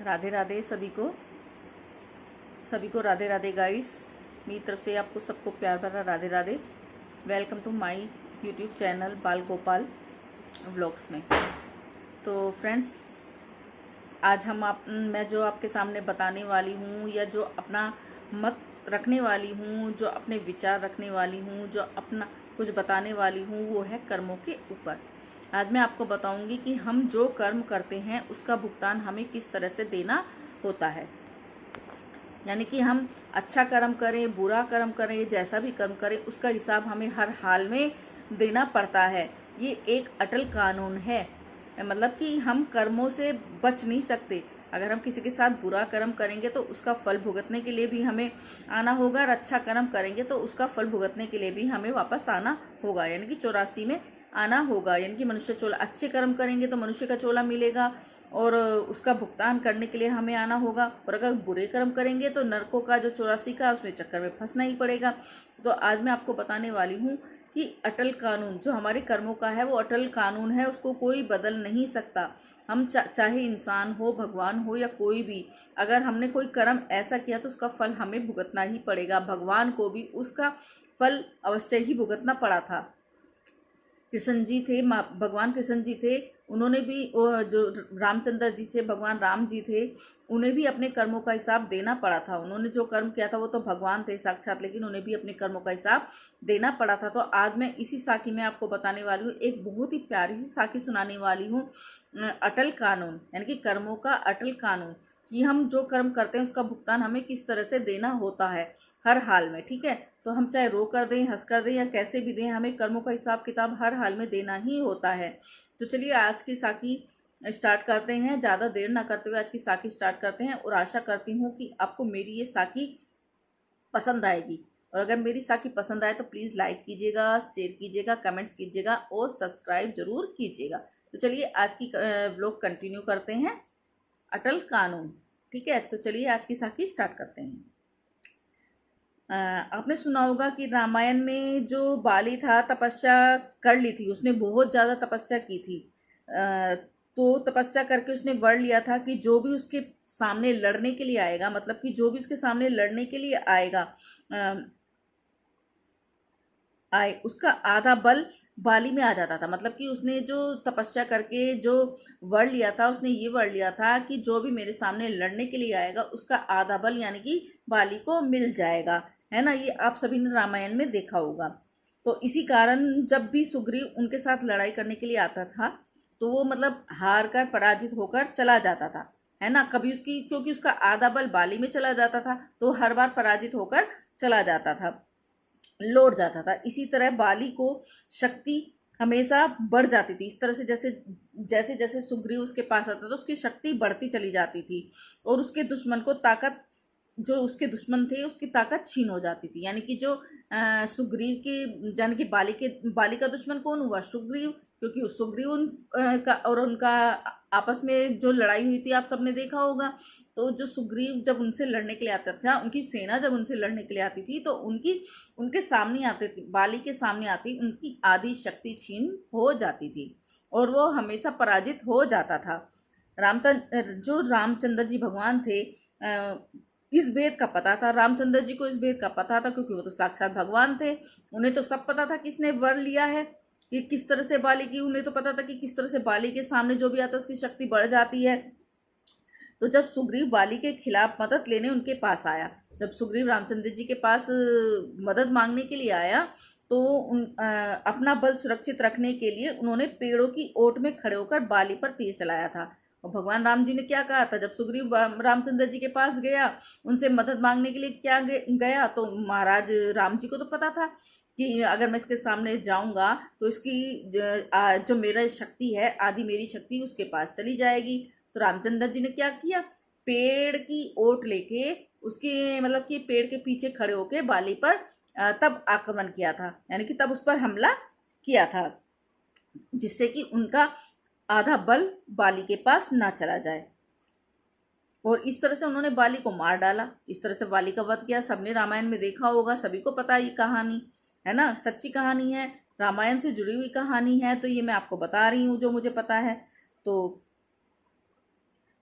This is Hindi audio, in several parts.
राधे राधे सभी को राधे राधे गाइस। मेरी तरफ से आपको सबको प्यार भरा Radhe Radhe. Welcome to my YouTube channel Bal Gopal vlogs में। तो फ्रेंड्स, आज मैं जो आपके सामने बताने वाली हूँ या जो अपना मत रखने वाली हूँ, जो अपने विचार रखने वाली हूँ, जो अपना कुछ बताने वाली हूँ, वो है कर्मों के ऊपर। आज मैं आपको बताऊंगी कि हम जो कर्म करते हैं उसका भुगतान हमें किस तरह से देना होता है। यानी कि हम अच्छा कर्म करें, बुरा कर्म करें, जैसा भी कर्म करें, उसका हिसाब हमें हर हाल में देना पड़ता है। ये एक अटल कानून है। मतलब कि हम कर्मों से बच नहीं सकते। अगर हम किसी के साथ बुरा कर्म करेंगे तो उसका फल भुगतने के लिए भी हमें आना होगा, और अच्छा कर्म करेंगे तो उसका फल भुगतने के लिए भी हमें वापस आना होगा, यानी कि 84 में आना होगा। यानी कि मनुष्य चोला, अच्छे कर्म करेंगे तो मनुष्य का चोला मिलेगा और उसका भुगतान करने के लिए हमें आना होगा, और अगर बुरे कर्म करेंगे तो नरकों का जो 84 का उसमें चक्कर में फंसना ही पड़ेगा। तो आज मैं आपको बताने वाली हूँ कि अटल कानून जो हमारे कर्मों का है वो अटल कानून है, उसको कोई बदल नहीं सकता। हम चाहे इंसान हो, भगवान हो या कोई भी, अगर हमने कोई कर्म ऐसा किया तो उसका फल हमें भुगतना ही पड़ेगा। भगवान को भी उसका फल अवश्य ही भुगतना पड़ा था। कृष्ण जी थे, भगवान कृष्ण जी थे, उन्होंने भी जो रामचंद्र जी से भगवान राम जी थे, उन्हें भी अपने कर्मों का हिसाब देना पड़ा था। उन्होंने जो कर्म किया था वो तो भगवान थे साक्षात, लेकिन उन्हें भी अपने कर्मों का हिसाब देना पड़ा था। तो आज मैं इसी साखी में आपको बताने वाली हूँ, एक बहुत ही प्यारी सी साखी सुनाने वाली हूँ, अटल कानून, यानी कि कर्मों का अटल कानून, कि हम जो कर्म करते हैं उसका भुगतान हमें किस तरह से देना होता है हर हाल में। ठीक है, तो हम चाहे रो कर दें, हंस कर दें या कैसे भी दें, हमें कर्मों का हिसाब किताब हर हाल में देना ही होता है। तो चलिए आज की साखी स्टार्ट करते हैं। ज़्यादा देर ना करते हुए आज की साखी स्टार्ट करते हैं, और आशा करती हूँ कि आपको मेरी ये साखी पसंद आएगी। और अगर मेरी साखी पसंद आए तो प्लीज़ लाइक कीजिएगा, शेयर कीजिएगा, कमेंट्स कीजिएगा और सब्सक्राइब जरूर कीजिएगा। तो चलिए आज की व्लॉग कंटिन्यू करते हैं, अटल कानून। ठीक है, तो चलिए आज की साखी स्टार्ट करते हैं। आपने सुना होगा कि रामायण में जो बाली था तपस्या कर ली थी, उसने बहुत ज़्यादा तपस्या की थी। तो तपस्या करके उसने वर लिया था कि जो भी उसके सामने लड़ने के लिए आएगा, मतलब कि जो भी उसके सामने लड़ने के लिए आएगा उसका आधा बल बाली में आ जाता था। मतलब कि उसने जो तपस्या करके जो वर लिया था, उसने ये वर लिया था कि जो भी मेरे सामने लड़ने के लिए आएगा उसका आधा बल यानी कि बाली को मिल जाएगा। है ना, ये आप सभी ने रामायण में देखा होगा। तो इसी कारण जब भी सुग्रीव उनके साथ लड़ाई करने के लिए आता था तो वो मतलब हार कर, पराजित होकर चला जाता था। है ना, कभी उसकी, क्योंकि उसका आधा बल बाली में चला जाता था तो हर बार पराजित होकर चला जाता था, लौट जाता था। इसी तरह बाली को शक्ति हमेशा बढ़ जाती थी। इस तरह से जैसे जैसे जैसे सुग्रीव उसके पास आता था उसकी शक्ति बढ़ती चली जाती थी, और उसके दुश्मन को ताकत, जो उसके दुश्मन थे उसकी ताकत छीन हो जाती थी। यानी कि जो सुग्रीव के, यानी कि बाली का दुश्मन कौन हुआ? सुग्रीव, क्योंकि सुग्रीव का और उनका आपस में जो लड़ाई हुई थी आप सबने देखा होगा। तो जो सुग्रीव जब उनसे लड़ने के लिए आता था, उनकी सेना जब उनसे लड़ने के लिए आती थी तो उनके सामने आते थी, बाली के सामने आती, उनकी आधी शक्ति छीन हो जाती थी और वो हमेशा पराजित हो जाता था। जो रामचंद्र जी भगवान थे, इस भेद का पता था। रामचंद्र जी को इस भेद का पता था, क्योंकि वो तो साक्षात भगवान थे। उन्हें तो सब पता था किसने वर लिया है, कि किस तरह से बाली की, उन्हें तो पता था कि किस तरह से बाली के सामने जो भी आता है उसकी शक्ति बढ़ जाती है। तो जब सुग्रीव बाली के खिलाफ मदद लेने उनके पास आया, जब सुग्रीव रामचंद्र जी के पास मदद मांगने के लिए आया, तो अपना बल सुरक्षित रखने के लिए उन्होंने पेड़ों की ओट में खड़े होकर बाली पर तीर चलाया था। और भगवान राम जी ने क्या कहा था, जब सुग्रीव रामचंद्र जी के पास गया उनसे मदद मांगने के लिए क्या गया, तो महाराज राम जी को तो पता था कि अगर मैं इसके सामने जाऊंगा तो इसकी जो मेरा शक्ति है, आदि मेरी शक्ति उसके पास चली जाएगी। तो रामचंद्र जी ने क्या किया, पेड़ की ओट लेके उसके, मतलब कि पेड़ के पीछे खड़े होके बाली पर तब आक्रमण किया था, यानी कि तब उस पर हमला किया था, जिससे कि उनका आधा बल बाली के पास ना चला जाए। और इस तरह से उन्होंने बाली को मार डाला। इस तरह से बाली का वध किया। सबने रामायण में देखा होगा, सभी को पता है ये कहानी, है ना, सच्ची कहानी है, रामायण से जुड़ी हुई कहानी है। तो ये मैं आपको बता रही हूँ जो मुझे पता है। तो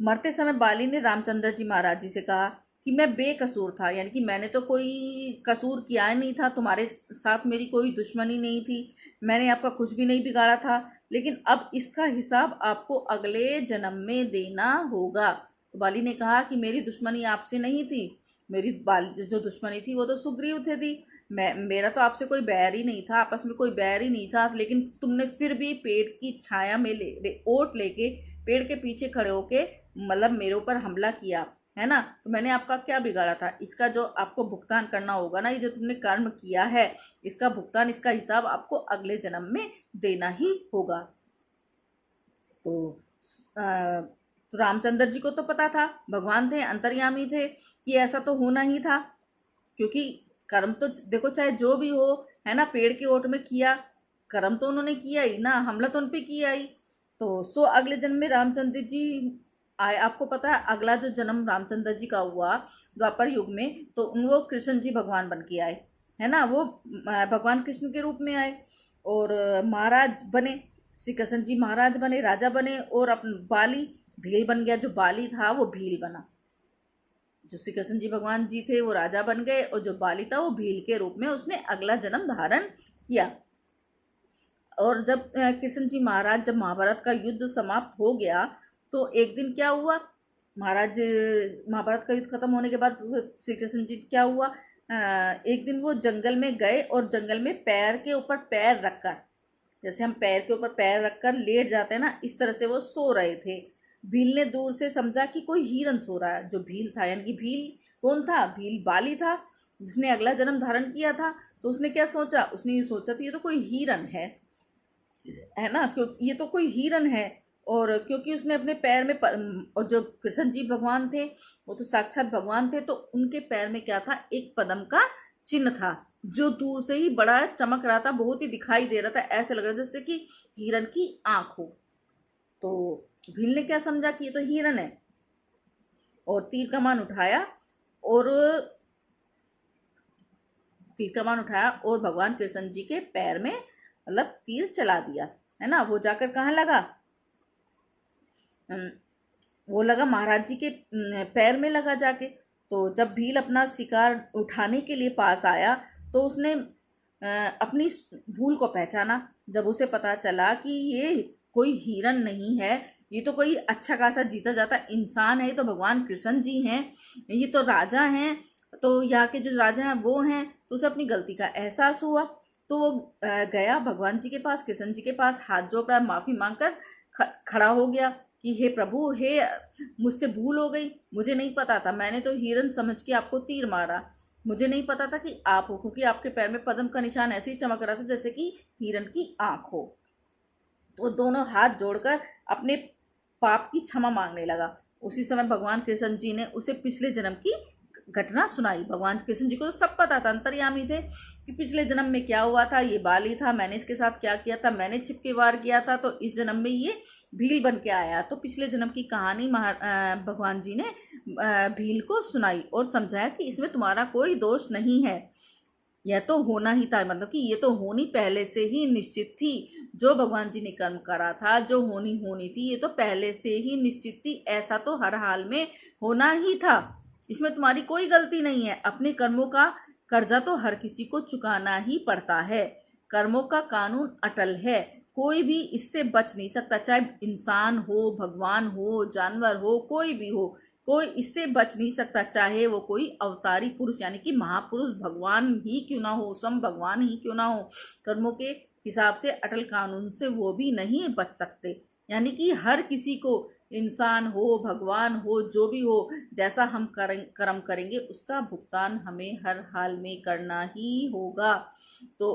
मरते समय बाली ने रामचंद्र जी महाराज जी से कहा कि मैं बेकसूर था, यानी कि मैंने तो कोई कसूर किया ही नहीं था, तुम्हारे साथ मेरी कोई दुश्मनी नहीं थी, मैंने आपका कुछ भी नहीं बिगाड़ा था, लेकिन अब इसका हिसाब आपको अगले जन्म में देना होगा। तो बाली ने कहा कि मेरी दुश्मनी आपसे नहीं थी, मेरी जो दुश्मनी थी वो तो सुग्रीव थे थी, मेरा तो आपसे कोई बैर ही नहीं था, आपस में कोई बैर ही नहीं था, लेकिन तुमने फिर भी पेड़ की छाया में ओट लेके पेड़ के पीछे खड़े होके मतलब मेरे ऊपर हमला किया, है ना। तो मैंने आपका क्या बिगाड़ा था, इसका जो आपको भुगतान करना होगा ना, ये जो तुमने कर्म किया है इसका भुगतान, इसका हिसाब आपको अगले जन्म में देना ही होगा। तो रामचंद्र जी को तो पता था, भगवान थे, अंतर्यामी थे, कि ऐसा तो होना ही था, क्योंकि कर्म तो देखो चाहे जो भी हो, है ना, पेड़ की ओट में किया, कर्म तो उन्होंने किया ही ना, हमला तो उन पे किया ही। तो अगले जन्म में रामचंद्र जी आए। आपको पता है अगला जो जन्म रामचंद्र जी का हुआ द्वापर युग में, तो वो कृष्ण जी भगवान बन के आए, है ना, वो भगवान कृष्ण के रूप में आए और महाराज बने, श्री कृष्ण जी महाराज बने, राजा बने, और अपन बाली भील बन गया, जो बाली था वो भील बना। जो श्री कृष्ण जी भगवान जी थे वो राजा बन गए, और जो बाली था वो भील के रूप में उसने अगला जन्म धारण किया। और जब कृष्ण जी महाराज, जब महाभारत का युद्ध समाप्त हो गया, तो एक दिन क्या हुआ, महाभारत का युद्ध खत्म होने के बाद श्री कृष्ण जी क्या हुआ, एक दिन वो जंगल में गए और जंगल में पैर के ऊपर पैर रखकर, जैसे हम पैर के ऊपर पैर रखकर लेट जाते हैं ना, इस तरह से वो सो रहे थे। भील ने दूर से समझा कि कोई हिरन सो रहा है। जो भील था, यानी कि भील कौन था, भील बाली था जिसने अगला जन्म धारण किया था। तो उसने क्या सोचा, उसने ये सोचा था ये तो कोई हिरन है ना, क्यों ये तो कोई हिरन है। और क्योंकि उसने अपने पैर में और जो कृष्ण जी भगवान थे वो तो साक्षात भगवान थे, तो उनके पैर में क्या था, एक पद्म का चिन्ह था, जो दूर से ही बड़ा चमक रहा था, बहुत ही दिखाई दे रहा था, ऐसे लग रहा था जैसे कि हिरन की आंख हो। तो भील ने क्या समझा कि ये तो हिरन है, और तीर कमान उठाया और भगवान कृष्ण जी के पैर में मतलब तीर चला दिया, है ना। वो जाकर कहाँ लगा, वो लगा महाराज जी के पैर में लगा जाके। तो जब भील अपना शिकार उठाने के लिए पास आया, तो उसने अपनी भूल को पहचाना। जब उसे पता चला कि ये कोई हिरन नहीं है, ये तो कोई अच्छा खासा जीता जाता इंसान है, ये तो भगवान कृष्ण जी हैं, ये तो राजा हैं, तो यहाँ के जो राजा हैं वो हैं, तो उसे अपनी गलती का एहसास हुआ। तो वो गया भगवान जी के पास, कृष्ण जी के पास, हाथ जोड़कर माफ़ी मांगकर खड़ा हो गया कि हे प्रभु, हे मुझसे भूल हो गई, मुझे नहीं पता था, मैंने तो हिरन समझ के आपको तीर मारा, मुझे नहीं पता था कि आप हो, क्योंकि आपके पैर में पद्म का निशान ऐसे ही चमक रहा था जैसे कि हिरन की आंख हो। तो दोनों हाथ जोड़कर अपने पाप की क्षमा मांगने लगा। उसी समय भगवान कृष्ण जी ने उसे पिछले जन्म की घटना सुनाई। भगवान कृष्ण जी को तो सब पता था, अंतर्यामी थे, कि पिछले जन्म में क्या हुआ था, ये बाली था, मैंने इसके साथ क्या किया था, मैंने छिपके वार किया था, तो इस जन्म में ये भील बन के आया। तो पिछले जन्म की कहानी भगवान जी ने भील को सुनाई और समझाया कि इसमें तुम्हारा कोई दोष नहीं है, यह तो होना ही था, मतलब कि ये तो होनी पहले से ही निश्चित थी। जो भगवान जी ने कर्म करा था, जो होनी थी, ये तो पहले से ही निश्चित थी, ऐसा तो हर हाल में होना ही था, इसमें तुम्हारी कोई गलती नहीं है। अपने कर्मों का कर्जा तो हर किसी को चुकाना ही पड़ता है, कर्मों का कानून अटल है, कोई भी इससे बच नहीं सकता, चाहे इंसान हो, भगवान हो, जानवर हो, कोई भी हो, कोई इससे बच नहीं सकता, चाहे वो कोई अवतारी पुरुष यानी कि महापुरुष भगवान ही क्यों ना हो, स्वयं भगवान ही क्यों ना हो, कर्मों के हिसाब से अटल कानून से वो भी नहीं बच सकते। यानी कि हर किसी को, इंसान हो, भगवान हो, जो भी हो, जैसा हम कर्म करेंगे उसका भुगतान हमें हर हाल में करना ही होगा। तो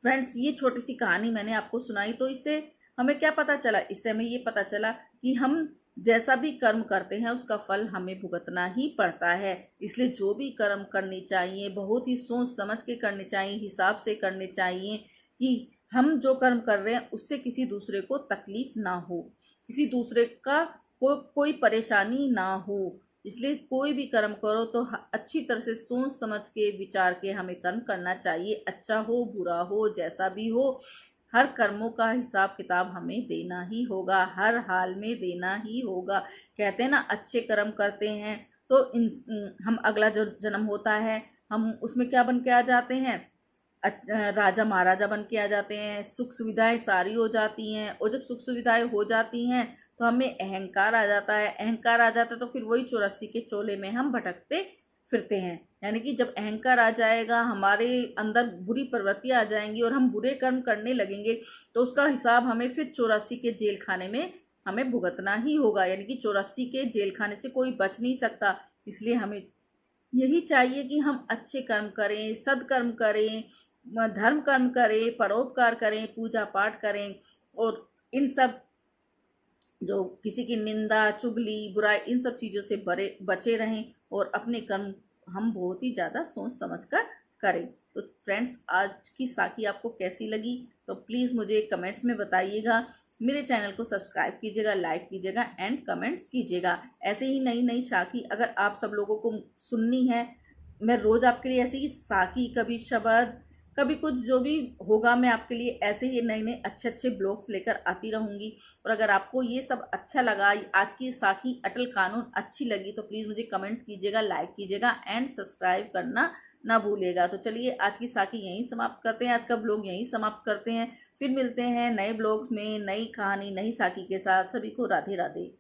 फ्रेंड्स, ये छोटी सी कहानी मैंने आपको सुनाई, तो इससे हमें क्या पता चला, इससे हमें ये पता चला कि हम जैसा भी कर्म करते हैं उसका फल हमें भुगतना ही पड़ता है। इसलिए जो भी कर्म करने चाहिए बहुत ही सोच समझ के करने चाहिए, हिसाब से करने चाहिए, कि हम जो कर्म कर रहे हैं उससे किसी दूसरे को तकलीफ ना हो, किसी दूसरे का कोई परेशानी ना हो। इसलिए कोई भी कर्म करो तो अच्छी तरह से सोच समझ के विचार के हमें कर्म करना चाहिए, अच्छा हो बुरा हो जैसा भी हो, हर कर्मों का हिसाब किताब हमें देना ही होगा, हर हाल में देना ही होगा। कहते हैं ना, अच्छे कर्म करते हैं तो हम अगला जो जन्म होता है हम उसमें क्या बन के आ जाते हैं, राजा महाराजा बन के आ जाते हैं, सुख सुविधाएं सारी हो जाती हैं। और जब सुख सुविधाएं हो जाती हैं तो हमें अहंकार आ जाता है, अहंकार आ जाता है तो फिर वही 84 के चोले में हम भटकते फिरते हैं। यानी कि जब अहंकार आ जाएगा, हमारे अंदर बुरी प्रवृत्तियां आ जाएंगी और हम बुरे कर्म करने लगेंगे तो उसका हिसाब हमें फिर 84 के जेल खाने में हमें भुगतना ही होगा। यानी कि 84 के जेल खाने से कोई बच नहीं सकता। इसलिए हमें यही चाहिए कि हम अच्छे कर्म करें, सदकर्म करें, धर्म कर्म करें, परोपकार करें, पूजा पाठ करें और इन सब जो किसी की निंदा, चुगली, बुराई, इन सब चीज़ों से बचे रहें और अपने कर्म हम बहुत ही ज़्यादा सोच समझ कर करें। तो फ्रेंड्स, आज की साखी आपको कैसी लगी तो प्लीज़ मुझे कमेंट्स में बताइएगा। मेरे चैनल को सब्सक्राइब कीजिएगा, लाइक कीजिएगा एंड कमेंट्स कीजिएगा। ऐसे ही नई नई साखी अगर आप सब लोगों को सुननी है, मैं रोज़ आपके लिए ऐसी ही साखी, कभी शब्द, कभी कुछ जो भी होगा, मैं आपके लिए ऐसे ही नए नए अच्छे अच्छे ब्लॉग्स लेकर आती रहूँगी। और अगर आपको ये सब अच्छा लगा, आज की साखी अटल कानून अच्छी लगी तो प्लीज़ मुझे कमेंट्स कीजिएगा, लाइक कीजिएगा एंड सब्सक्राइब करना ना भूलिएगा। तो चलिए आज की साखी यहीं समाप्त करते हैं, आज का ब्लॉग यहीं समाप्त करते हैं। फिर मिलते हैं नए ब्लॉग में नई कहानी, नई साखी के साथ। सभी को राधे राधे।